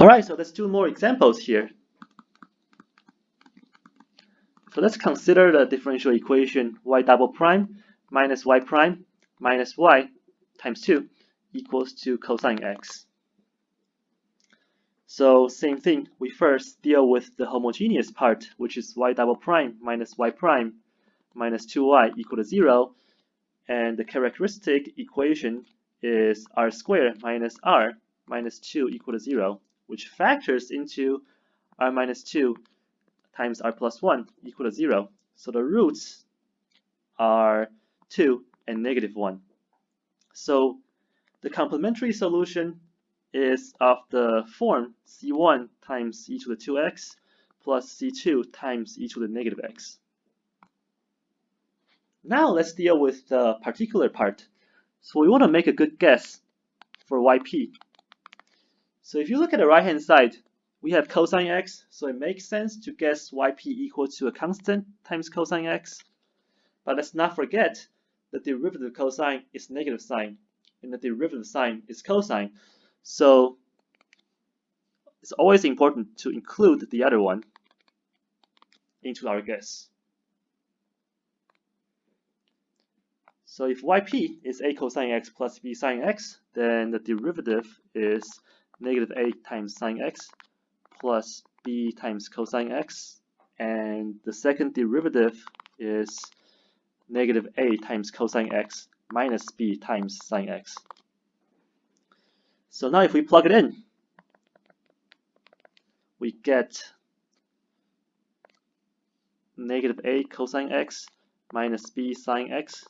Alright, so let's do more examples here. So let's consider the differential equation y double prime minus y prime minus y times 2 equals to cosine x. So same thing, we first deal with the homogeneous part, which is y double prime minus y prime minus 2y equal to 0, and the characteristic equation is r squared minus r minus 2 equal to 0, which factors into r minus 2 times r plus 1 equal to 0. So the roots are 2 and negative 1. So the complementary solution is of the form c1 times e to the 2x plus c2 times e to the negative x. Now let's deal with the particular part. So we want to make a good guess for yp. So if you look at the right hand side, we have cosine x, so it makes sense to guess yp equal to a constant times cosine x. But let's not forget the derivative of cosine is negative sign, and the derivative sign is cosine. So it's always important to include the other one into our guess. So if yp is a cosine x plus b sine x, then the derivative is negative a times sine x plus b times cosine x, and the second derivative is negative a times cosine x minus b times sine x. So now if we plug it in, we get negative a cosine x minus b sine x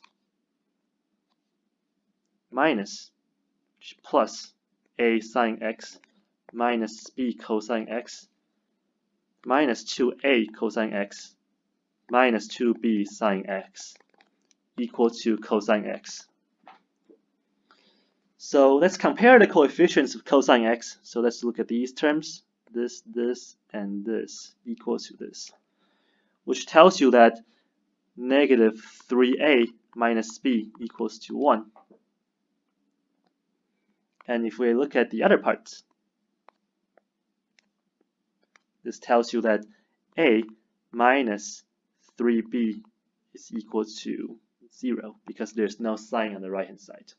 minus plus a sine x minus b cosine x minus 2a cosine x minus 2b sine x equal to cosine x. So let's compare the coefficients of cosine x. So let's look at these terms. This, and this equals to this, which tells you that negative 3a minus b equals to 1. And if we look at the other parts, this tells you that a minus 3b is equal to 0 because there's no sign on the right hand side.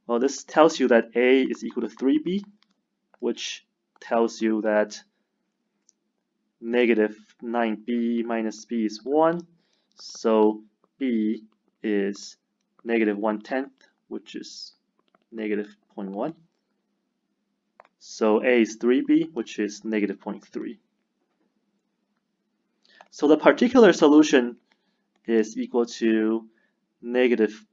Well, this tells you that a is equal to 3b, which tells you that negative 9b minus b is 1, so b is negative 1/10, which is negative 0.1. So a is 3b, which is negative 0.3. So the particular solution is equal to negative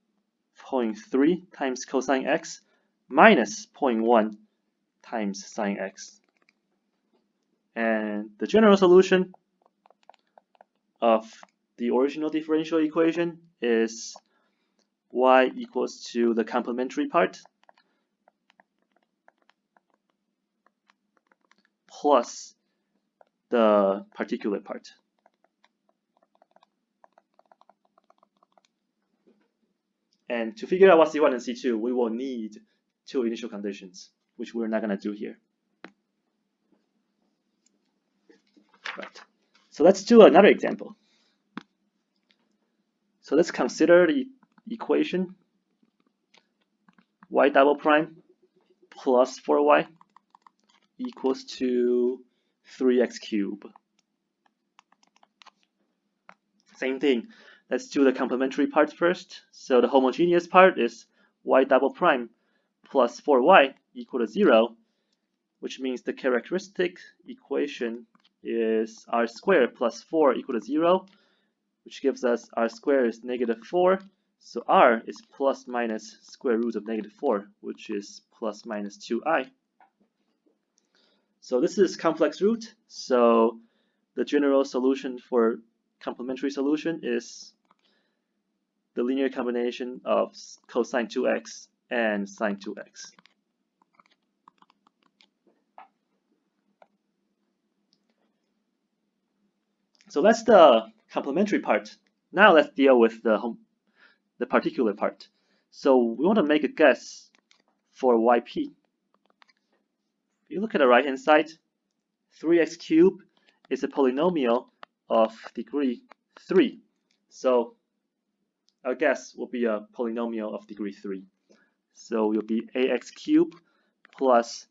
0.3 times cosine x minus 0.1 times sine x. And the general solution of the original differential equation is y equals to the complementary part plus the particular part. And to figure out what C1 and C2, we will need two initial conditions, which we're not going to do here. Right. So let's do another example. So let's consider the equation y double prime plus 4y equals to 3x cubed. Same thing. Let's do the complementary part first. So the homogeneous part is y double prime plus 4y equal to 0, which means the characteristic equation is r squared plus 4 equal to 0, which gives us r squared is negative 4. So r is plus minus square root of negative 4, which is plus minus 2i. So this is complex root. So the general solution for complementary solution is the linear combination of cosine 2x and sine 2x. So that's the complementary part. Now let's deal with the particular part. So we want to make a guess for yp. you look at the right-hand side, 3x cubed is a polynomial of degree 3. So our guess will be a polynomial of degree 3. So it will be ax cubed plus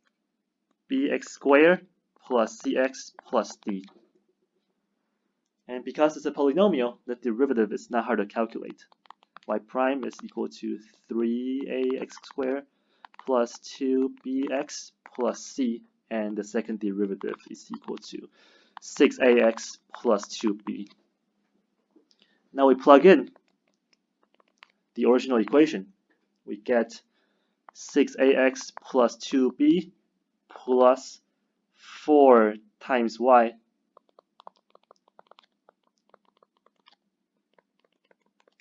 bx squared plus cx plus d. And because it's a polynomial, the derivative is not hard to calculate. Y prime is equal to 3ax squared plus 2bx plus c, and the second derivative is equal to 6ax plus 2b. Now we plug in the original equation. We get 6ax plus 2b plus 4 times y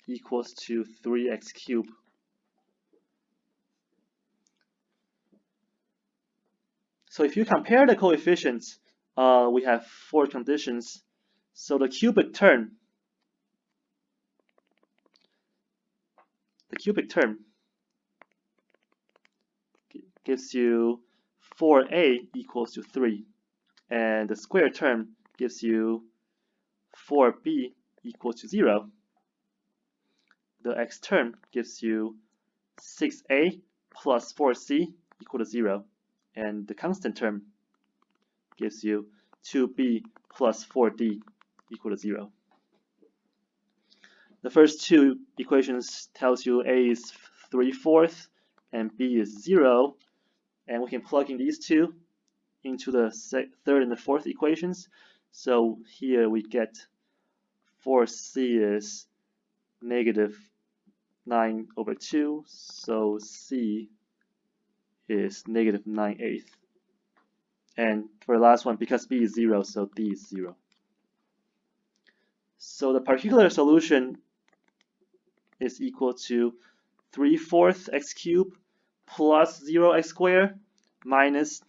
equals to 3x cubed. So if you compare the coefficients, we have 4 conditions. So the cubic term gives you 4a equals to 3, and the square term gives you 4b equals to 0. The x term gives you 6a plus 4c equal to 0, and the constant term gives you 2b plus 4d equal to 0. The first two equations tells you a is 3/4 and b is 0, and we can plug in these two into the third and the fourth equations. So here we get 4c is negative 9/2, so c is negative 9/8. And for the last one, because b is 0, so d is 0. So the particular solution is equal to 3/4 x cubed plus 0x squared minus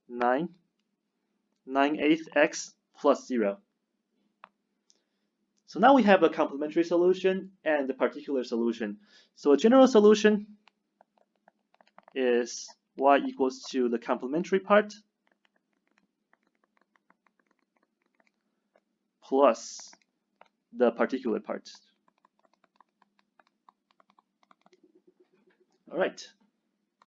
9/8 x plus 0. So now we have a complementary solution and the particular solution. So a general solution is y equals to the complementary part plus the particular part. All right.